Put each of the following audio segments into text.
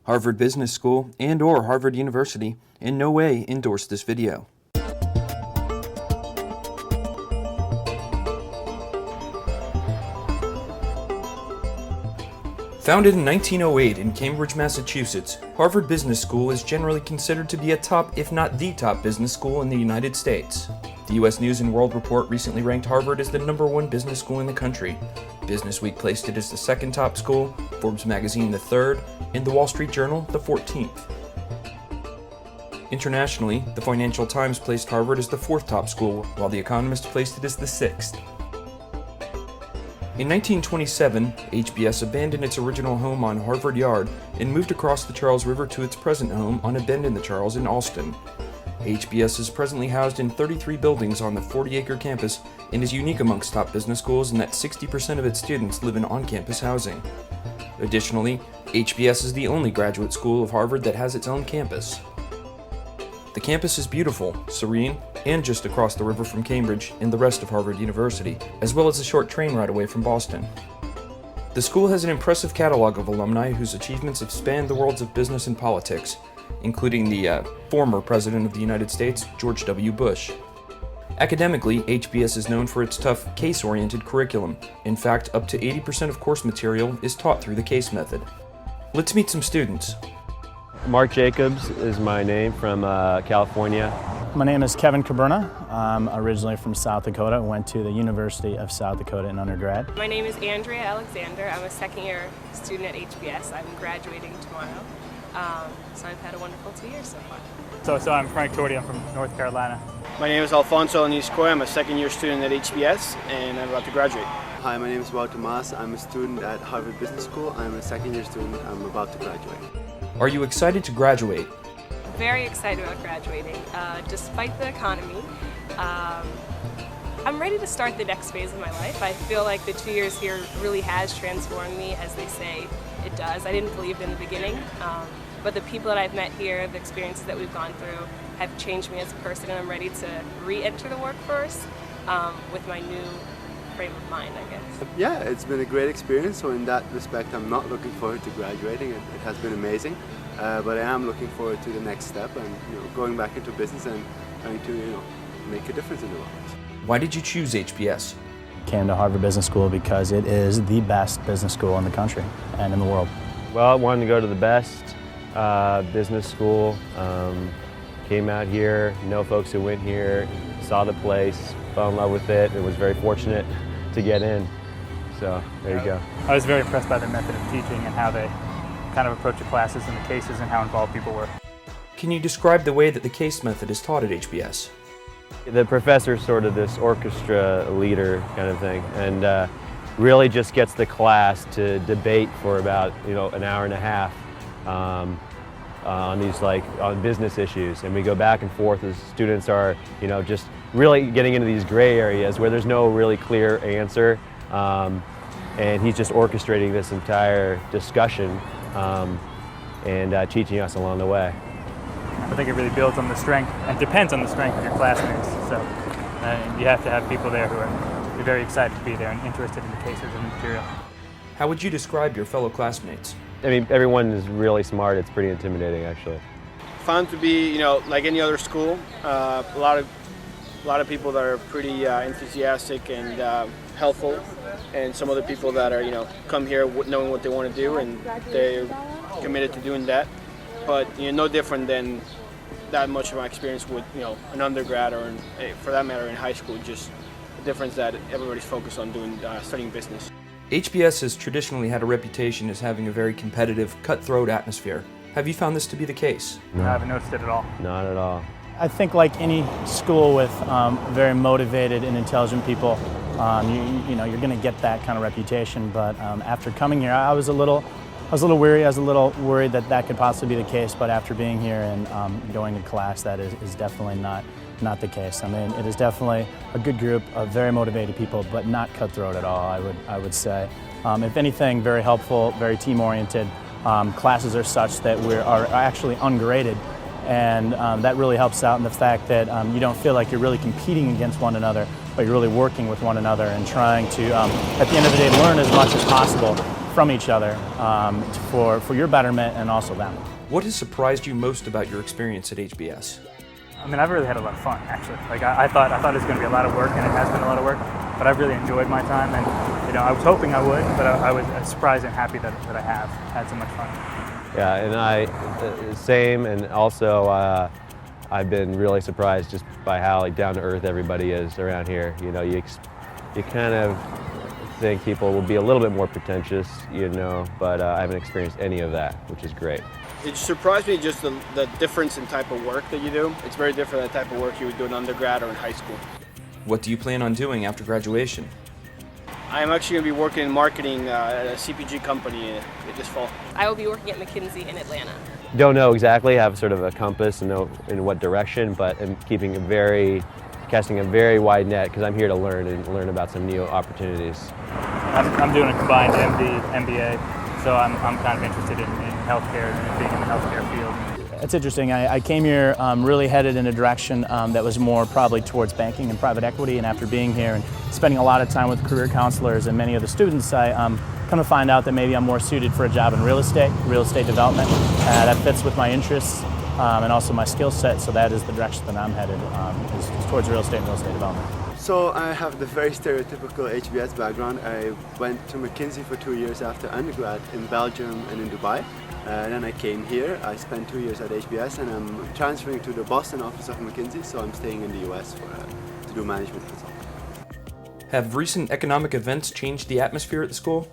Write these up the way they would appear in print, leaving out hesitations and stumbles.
Harvard Business School and/or Harvard University in no way endorse this video. Founded in 1908 in Cambridge, Massachusetts, Harvard Business School is generally considered to be a top, if not the top, business school in the United States. The U.S. News & World Report recently ranked Harvard as the #1 business school in the country. Business Week placed it as the second top school, Forbes magazine the third, and the Wall Street Journal the 14th. Internationally, the Financial Times placed Harvard as the fourth top school, while The Economist placed it as the sixth. In 1927, HBS abandoned its original home on Harvard Yard and moved across the Charles River to its present home on a bend in the Charles in Allston. HBS is presently housed in 33 buildings on the 40-acre campus and is unique amongst top business schools in that 60% of its students live in on-campus housing. Additionally, HBS is the only graduate school of Harvard that has its own campus. The campus is beautiful, serene, and just across the river from Cambridge and the rest of Harvard University, as well as a short train ride away from Boston. The school has an impressive catalog of alumni whose achievements have spanned the worlds of business and politics, including the former President of the United States, George W. Bush. Academically, HBS is known for its tough, case-oriented curriculum. In fact, up to 80% of course material is taught through the case method. Let's meet some students. Mark Jacobs is my name, from California. My name is Kevin Caberna. I'm originally from South Dakota. I went to the University of South Dakota in undergrad. My name is Andrea Alexander. I'm a second-year student at HBS. I'm graduating tomorrow. So I've had a wonderful 2 years so far. So I'm Frank Torti. I'm from North Carolina. My name is Alfonso Aniscoy. I'm a second-year student at HBS, and I'm about to graduate. Hi, my name is Walter Mas. I'm a student at Harvard Business School. I'm a second-year student. I'm about to graduate. Are you excited to graduate? Very excited about graduating. Despite the economy, I'm ready to start the next phase of my life. I feel like the 2 years here really has transformed me, as they say it does. I didn't believe in the beginning, but the people that I've met here, the experiences that we've gone through, have changed me as a person, and I'm ready to re-enter the workforce with my new frame of mind, I guess. Yeah, it's been a great experience, so in that respect I'm not looking forward to graduating. It has been amazing, but I am looking forward to the next step and going back into business and trying to make a difference in the world. Why did you choose HBS? Came to Harvard Business School because it is the best business school in the country and in the world. Well, I wanted to go to the best business school. Came out here, know folks who went here, saw the place, fell in love with it, and was very fortunate to get in. So there you go. I was very impressed by their method of teaching and how they kind of approach the classes and the cases and how involved people were. Can you describe the way that the case method is taught at HBS? The professor's sort of this orchestra leader kind of thing, and really just gets the class to debate for about an hour and a half on these on business issues, and we go back and forth as students are just really getting into these gray areas where there's no really clear answer, and he's just orchestrating this entire discussion and teaching us along the way. I think it really builds on the strength and depends on the strength of your classmates. So you have to have people there who are very excited to be there and interested in the cases and the material. How would you describe your fellow classmates? I mean, everyone is really smart. It's pretty intimidating, actually. Found to be, like any other school, a lot of people that are pretty enthusiastic and helpful, and some other people that are, come here knowing what they want to do and they're committed to doing that. But no different than that much of my experience with an undergrad or for that matter in high school. Just the difference that everybody's focused on studying business. HBS has traditionally had a reputation as having a very competitive, cutthroat atmosphere. Have you found this to be the case? No. I haven't noticed it at all. Not at all. I think like any school with very motivated and intelligent people, you're going to get that kind of reputation. But after coming here, I was a little weary. I was a little worried that that could possibly be the case. But after being here and going to class, that is definitely not the case. I mean, it is definitely a good group of very motivated people, but not cutthroat at all, I would say. If anything, very helpful, very team-oriented. Classes are such that we are actually ungraded, and that really helps out in the fact that you don't feel like you're really competing against one another, but you're really working with one another and trying to, at the end of the day, learn as much as possible from each other for your betterment and also them. What has surprised you most about your experience at HBS? I mean, I've really had a lot of fun, actually. Like, I thought it was going to be a lot of work, and it has been a lot of work, but I've really enjoyed my time, and, I was hoping I would, but I was surprised and happy that I have had so much fun. Yeah, and same, and also I've been really surprised just by how down to earth everybody is around here. You kind of think people will be a little bit more pretentious, but I haven't experienced any of that, which is great. It surprised me just the difference in type of work that you do. It's very different than the type of work you would do in undergrad or in high school. What do you plan on doing after graduation? I'm actually going to be working in marketing at a CPG company this fall. I will be working at McKinsey in Atlanta. Don't know exactly, have sort of a compass and know in what direction, but I'm casting a very wide net because I'm here to learn about some new opportunities. I'm doing a combined MBA, so I'm kind of interested in healthcare and being in the healthcare field. It's interesting. I came here really headed in a direction that was more probably towards banking and private equity, and after being here and spending a lot of time with career counselors and many of the students, I come to find out that maybe I'm more suited for a job in real estate development. That fits with my interests and also my skill set, so that is the direction that I'm headed, is towards real estate and real estate development. So I have the very stereotypical HBS background. I went to McKinsey for 2 years after undergrad in Belgium and in Dubai. Then I came here. I spent 2 years at HBS, and I'm transferring to the Boston office of McKinsey, so I'm staying in the US to do management consulting. Have recent economic events changed the atmosphere at the school?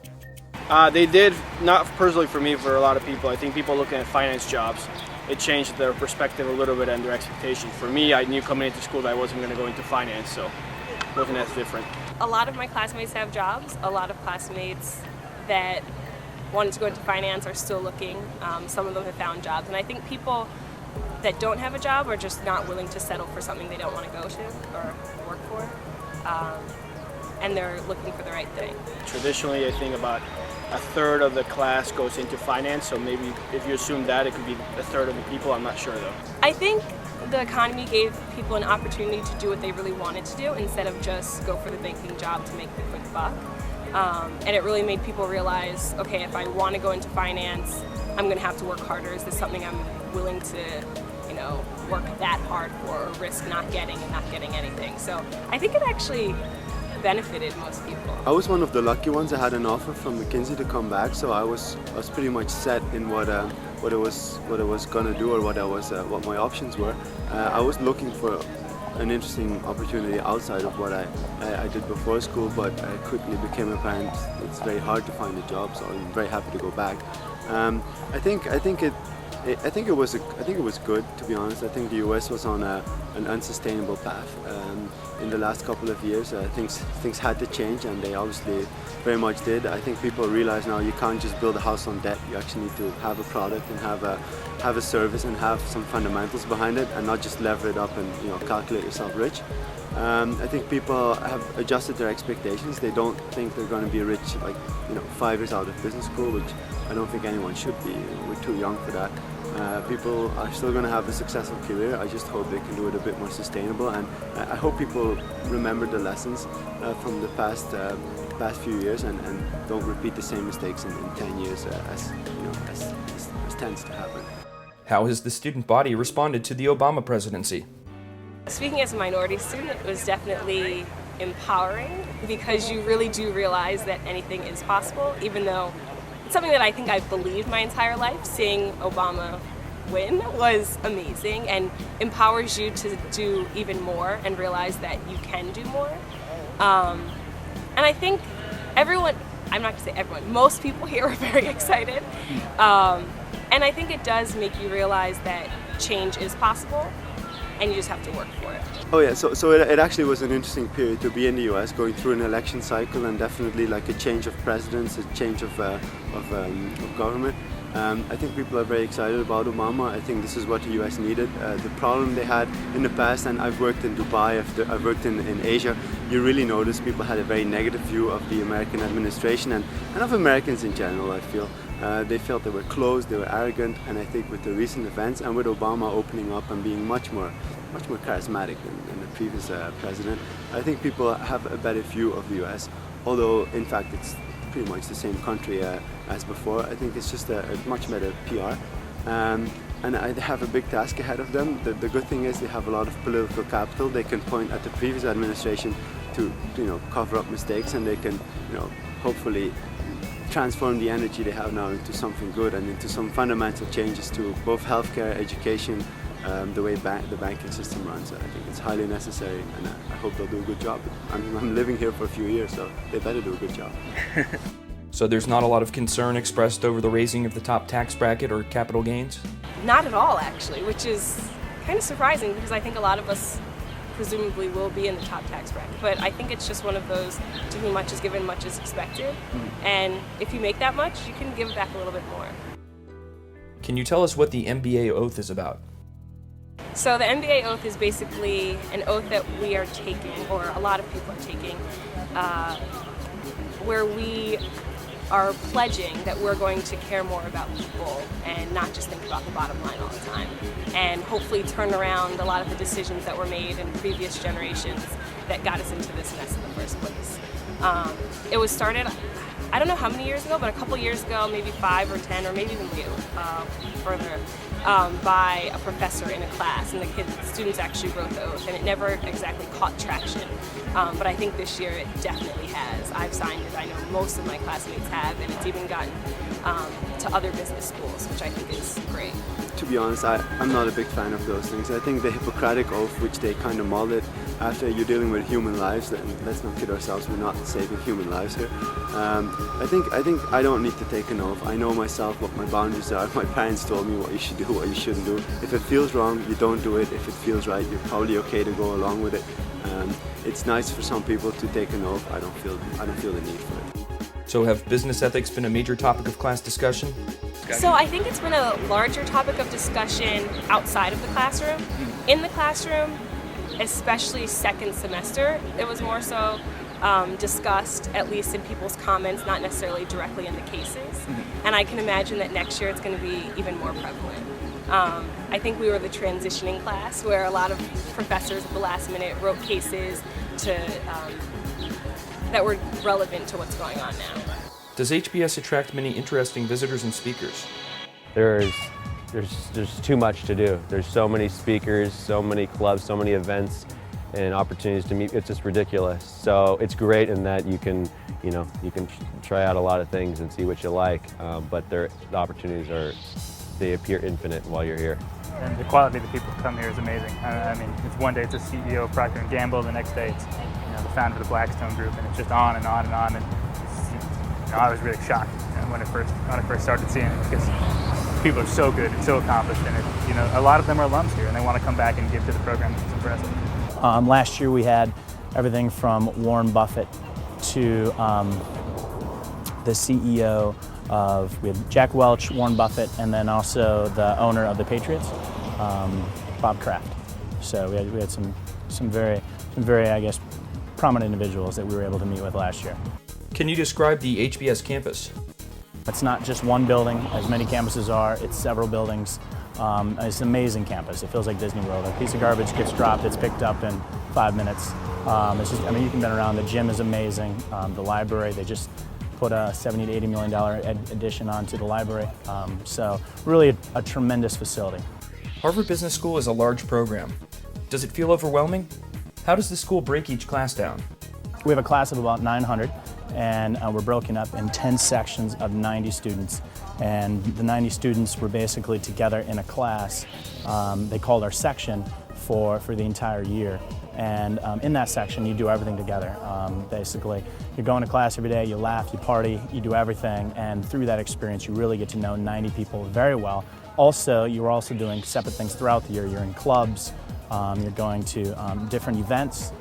They did, not personally for me, for a lot of people. I think people looking at finance jobs, it changed their perspective a little bit and their expectations. For me, I knew coming into school that I wasn't going to go into finance, so it wasn't as different. A lot of my classmates have jobs. A lot of classmates that wanted to go into finance are still looking. Some of them have found jobs, and I think people that don't have a job are just not willing to settle for something they don't want to go to or work for, and they're looking for the right thing. Traditionally, I think about a third of the class goes into finance, so maybe if you assume that, it could be a third of the people. I'm not sure though. I think the economy gave people an opportunity to do what they really wanted to do instead of just go for the banking job to make the quick buck. And it really made people realize, okay, if I want to go into finance, I'm going to have to work harder. Is this something I'm willing to, work that hard for, or risk not getting anything? So I think it actually benefited most people. I was one of the lucky ones. I had an offer from McKinsey to come back, so I was pretty much set in what I was gonna do, or what my options were. I was looking for an interesting opportunity outside of what I did before school, but I quickly became apparent it's very hard to find a job, so I'm very happy to go back. I think it was good, to be honest. I think the US was on an unsustainable path. In the last couple of years, things had to change, and they obviously very much did. I think people realize now you can't just build a house on debt. You actually need to have a product and have a service and have some fundamentals behind it, and not just lever it up and calculate yourself rich. I think people have adjusted their expectations. They don't think they're going to be rich 5 years out of business school, which I don't think anyone should be. We're too young for that. People are still going to have a successful career. I just hope they can do it a bit more sustainable, and I hope people remember the lessons from the past few years and don't repeat the same mistakes in 10 years as tends to happen. How has the student body responded to the Obama presidency? Speaking as a minority student, it was definitely empowering because you really do realize that anything is possible, even though it's something that I think I've believed my entire life. Seeing Obama win was amazing and empowers you to do even more and realize that you can do more. And I think everyone, I'm not going to say everyone, most people here are very excited. And I think it does make you realize that change is possible and you just have to work for it. Oh yeah, so it actually was an interesting period to be in the US, going through an election cycle and definitely like a change of presidents, a change of government. I think people are very excited about Obama. I think this is what the US needed. The problem they had in the past, and I've worked in Dubai, I've worked in Asia, you really notice people had a very negative view of the American administration and of Americans in general, I feel. They felt they were closed, they were arrogant, and I think with the recent events and with Obama opening up and being much more charismatic than the previous president, I think people have a better view of the US. Although in fact pretty much the same country as before. I think it's just a much better PR. And they have a big task ahead of them. The good thing is they have a lot of political capital. They can point at the previous administration to cover up mistakes, and they can hopefully transform the energy they have now into something good and into some fundamental changes to both healthcare, education, the way the banking system runs. I think it's highly necessary, and I hope they'll do a good job. I'm living here for a few years, so they better do a good job. So there's not a lot of concern expressed over the raising of the top tax bracket or capital gains? Not at all, actually, which is kind of surprising because I think a lot of us presumably will be in the top tax bracket. But I think it's just one of those to whom much is given, much is expected. And if you make that much, you can give back a little bit more. Can you tell us what the MBA oath is about? So the MBA oath is basically an oath that we are taking, or a lot of people are taking, where we are pledging that we're going to care more about people and not just think about the bottom line all the time, and hopefully turn around a lot of the decisions that were made in previous generations that got us into this mess in the first place. It was started, I don't know how many years ago, but a couple years ago, maybe 5 or 10, or maybe even further, by a professor in a class, and the students actually wrote the oath, and it never exactly caught traction. But I think this year it definitely has. I've signed it, I know most of my classmates have, and it's even gotten to other business schools, which I think is great. To be honest, I'm not a big fan of those things. I think the Hippocratic Oath, which they kind of molded after you're dealing with human lives, and let's not kid ourselves, we're not saving human lives here. I think I don't need to take an oath. I know myself what my boundaries are. My parents told me what you should do, what you shouldn't do. If it feels wrong, you don't do it. If it feels right, you're probably okay to go along with it. It's nice for some people to take an oath. I don't feel the need for it. So have business ethics been a major topic of class discussion? So I think it's been a larger topic of discussion outside of the classroom. In the classroom, especially second semester, it was more so discussed, at least in people's comments, not necessarily directly in the cases. And I can imagine that next year it's going to be even more prevalent. I think we were the transitioning class where a lot of professors at the last minute wrote cases that were relevant to what's going on now. Does HBS attract many interesting visitors and speakers? There's too much to do. There's so many speakers, so many clubs, so many events and opportunities to meet. It's just ridiculous. So it's great in that you can try out a lot of things and see what you like, but the opportunities they appear infinite while you're here. And the quality of the people who come here is amazing. I mean, it's one day it's the CEO of Procter & Gamble, the next day it's the founder of the Blackstone Group, and it's just on and on and on. And I was really shocked when I first started seeing it, because people are so good and so accomplished, and a lot of them are alums here, and they want to come back and give to the program. It's impressive. Last year we had everything from Warren Buffett to the CEO we had Jack Welch, Warren Buffett, and then also the owner of the Patriots, Bob Kraft. So we had some very, I guess, prominent individuals that we were able to meet with last year. Can you describe the HBS campus? It's not just one building, as many campuses are. It's several buildings. It's an amazing campus. It feels like Disney World. A piece of garbage gets dropped, it's picked up in 5 minutes. It's just, you can been around. The gym is amazing. The library, they just put a $70 to $80 million addition onto the library. So really a tremendous facility. Harvard Business School is a large program. Does it feel overwhelming? How does the school break each class down? We have a class of about 900, and we're broken up in 10 sections of 90 students. And the 90 students were basically together in a class. They called our section for the entire year. And in that section, you do everything together. Basically, you're going to class every day, you laugh, you party, you do everything. And through that experience, you really get to know 90 people very well. Also, you're also doing separate things throughout the year. You're in clubs, you're going to different events.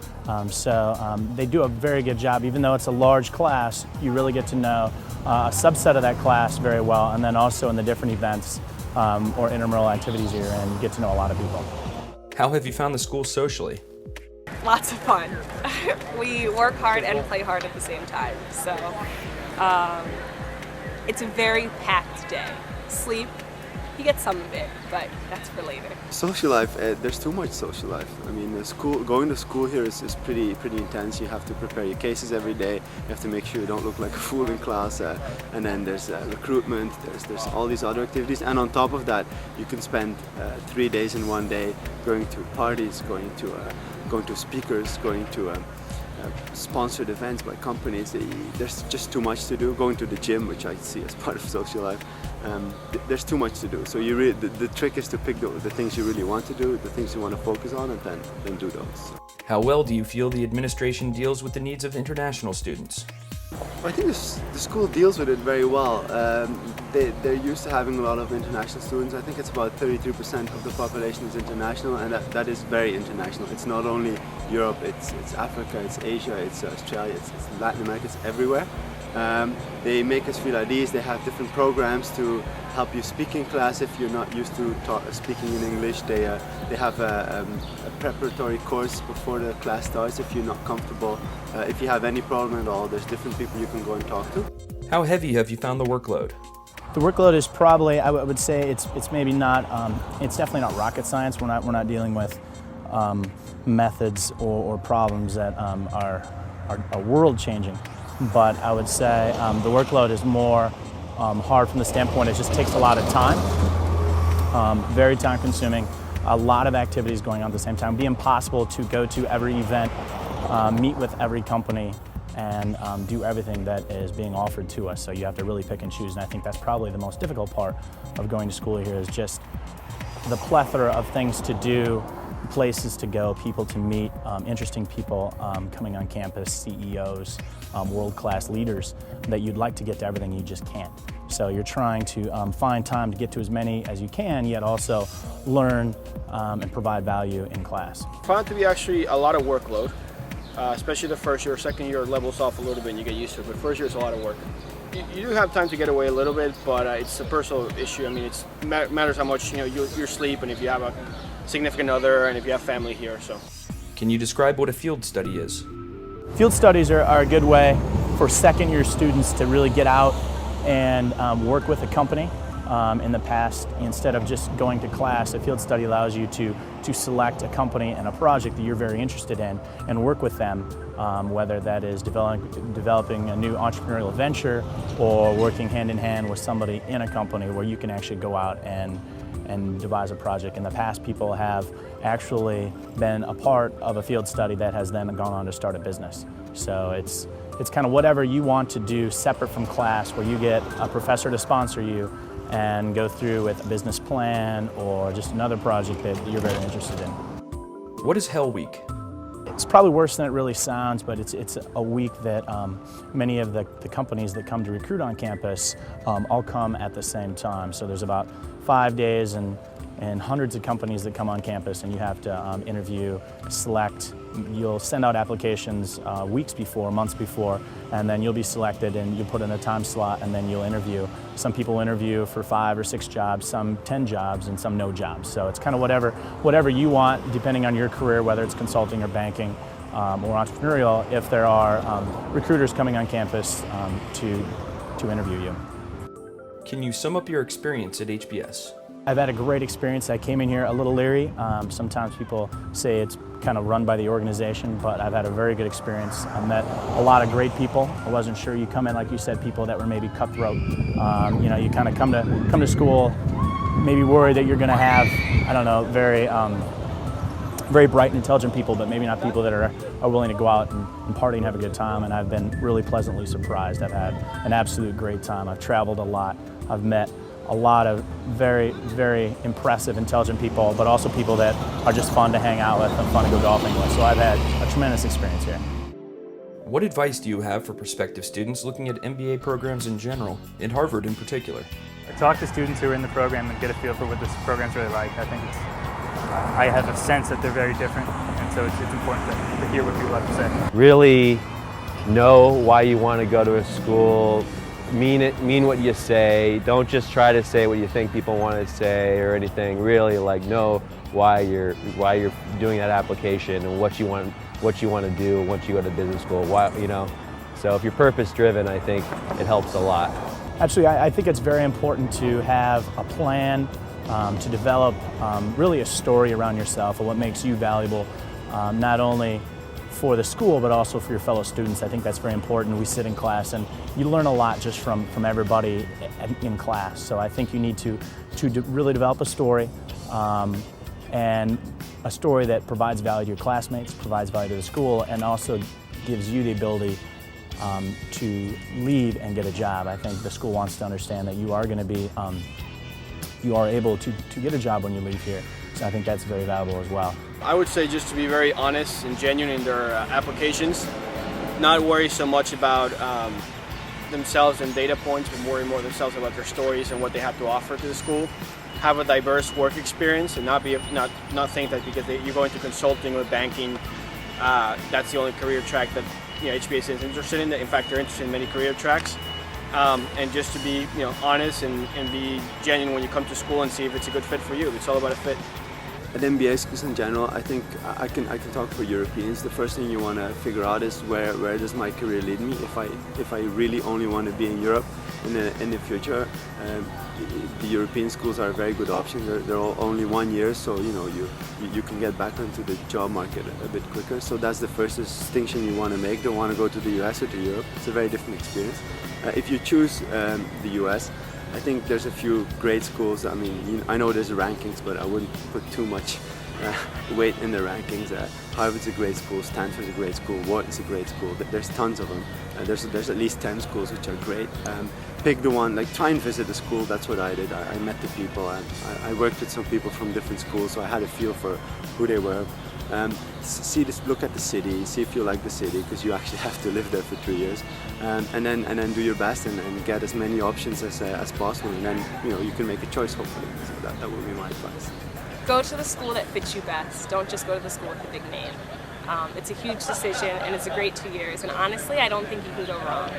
So they do a very good job. Even though it's a large class, you really get to know a subset of that class very well. And then also in the different events or intramural activities you're in, you get to know a lot of people. How have you found the school socially? Lots of fun. We work hard and play hard at the same time. So it's a very packed day. Sleep, He gets some of it, but that's for later. Social life, there's too much social life. I mean, going to school here is pretty intense. You have to prepare your cases every day. You have to make sure you don't look like a fool in class. And then there's recruitment, there's all these other activities. And on top of that, you can spend 3 days in one day going to parties, going to speakers, going to sponsored events by companies. There's just too much to do. Going to the gym, which I see as part of social life, there's too much to do. So the trick is to pick the things you really want to do, the things you want to focus on, and then do those. How well do you feel the administration deals with the needs of international students? I think the school deals with it very well. They're used to having a lot of international students. I think it's about 33% of the population is international, and that is very international. It's not only Europe, it's Africa, it's Asia, it's Australia, it's Latin America, it's everywhere. They make us feel at ease. They have different programs to help you speak in class if you're not used to speaking in English. They have a preparatory course before the class starts if you're not comfortable. If you have any problem at all, there's different people you can go and talk to. How heavy have you found the workload? The workload is probably, I would say, it's maybe not. It's definitely not rocket science. We're not dealing with methods or problems that are world changing. But I would say the workload is more hard from the standpoint it just takes a lot of time, very time consuming, a lot of activities going on at the same time. It'd be impossible to go to every event, meet with every company, and do everything that is being offered to us. So you have to really pick and choose, and I think that's probably the most difficult part of going to school here is just the plethora of things to do, places to go, people to meet, interesting people coming on campus, CEOs, world-class leaders that you'd like to get to everything, you just can't. So you're trying to find time to get to as many as you can, yet also learn and provide value in class. I found it to be actually a lot of workload, especially the first year. Second year levels off a little bit and you get used to it, but first year it's a lot of work. You do have time to get away a little bit, but it's a personal issue. I mean, it matters how much your sleep and if you have a significant other and if you have family here. So, can you describe what a field study is? Field studies are a good way for second-year students to really get out and work with a company. In the past, instead of just going to class, a field study allows you to select a company and a project that you're very interested in and work with them, whether that is developing a new entrepreneurial venture or working hand in hand with somebody in a company where you can actually go out and devise a project. In the past, people have actually been a part of a field study that has then gone on to start a business. So it's kind of whatever you want to do separate from class, where you get a professor to sponsor you and go through with a business plan or just another project that you're very interested in. What is Hell Week? It's probably worse than it really sounds, but it's a week that many of the companies that come to recruit on campus all come at the same time. So there's about 5 days and hundreds of companies that come on campus, and you have to interview, select. You'll send out applications weeks before, months before, and then you'll be selected and you put in a time slot and then you'll interview. Some people interview for 5 or 6 jobs, some 10 jobs, and some no jobs. So it's kind of whatever you want, depending on your career, whether it's consulting or banking or entrepreneurial, if there are recruiters coming on campus to interview you. Can you sum up your experience at HBS? I've had a great experience. I came in here a little leery. Sometimes people say it's kind of run by the organization, but I've had a very good experience. I met a lot of great people. I wasn't sure. You come in, like you said, people that were maybe cutthroat. You kind of come to school, maybe worried that you're going to have, I don't know, very bright and intelligent people, but maybe not people that are willing to go out and party and have a good time. And I've been really pleasantly surprised. I've had an absolute great time. I've traveled a lot. I've met a lot of very, very impressive, intelligent people, but also people that are just fun to hang out with and fun to go golfing with. So I've had a tremendous experience here. What advice do you have for prospective students looking at MBA programs in general, and Harvard in particular? I talk to students who are in the program and get a feel for what this program's really like. I think I have a sense that they're very different, and so it's important to hear what people have to say. Really know why you want to go to a school. Mean what you say. Don't just try to say what you think people want to say or anything. Really, know why you're doing that application and what you want to do once you go to business school. So if you're purpose driven, I think it helps a lot. Actually, I think it's very important to have a plan to develop really a story around yourself and what makes you valuable, not only for the school but also for your fellow students. I think that's very important. We sit in class and you learn a lot just from everybody in class. So I think you need to really develop a story, and a story that provides value to your classmates, provides value to the school, and also gives you the ability to leave and get a job. I think the school wants to understand that you are going to be, you are able to get a job when you leave here. So I think that's very valuable as well. I would say just to be very honest and genuine in their applications, not worry so much about themselves and data points, but worry more themselves about their stories and what they have to offer to the school. Have a diverse work experience and not think that because you're going to consulting or banking, that's the only career track that HBS is interested in. In fact, they're interested in many career tracks. And just to be honest and be genuine when you come to school and see if it's a good fit for you. It's all about a fit. At MBA schools in general, I think I can talk for Europeans. The first thing you want to figure out is where does my career lead me? If I really only want to be in Europe in the future, the European schools are a very good option. They're all only 1 year, so you can get back into the job market a bit quicker. So that's the first distinction you want to make. Don't want to go to the US or to Europe. It's a very different experience. If you choose the US, I think there's a few great schools. I mean, I know there's rankings, but I wouldn't put too much weight in the rankings. Harvard's a great school, Stanford's a great school, Wharton's a great school. There's tons of them. There's at least 10 schools which are great. Pick the one, try and visit the school. That's what I did. I met the people. I worked with some people from different schools, so I had a feel for who they were. Look at the city, see if you like the city, because you actually have to live there for 3 years, and then do your best and get as many options as possible, and then you can make a choice hopefully. So that would be my advice. Go to the school that fits you best. Don't just go to the school with a big name. It's a huge decision and it's a great 2 years, and honestly I don't think you can go wrong.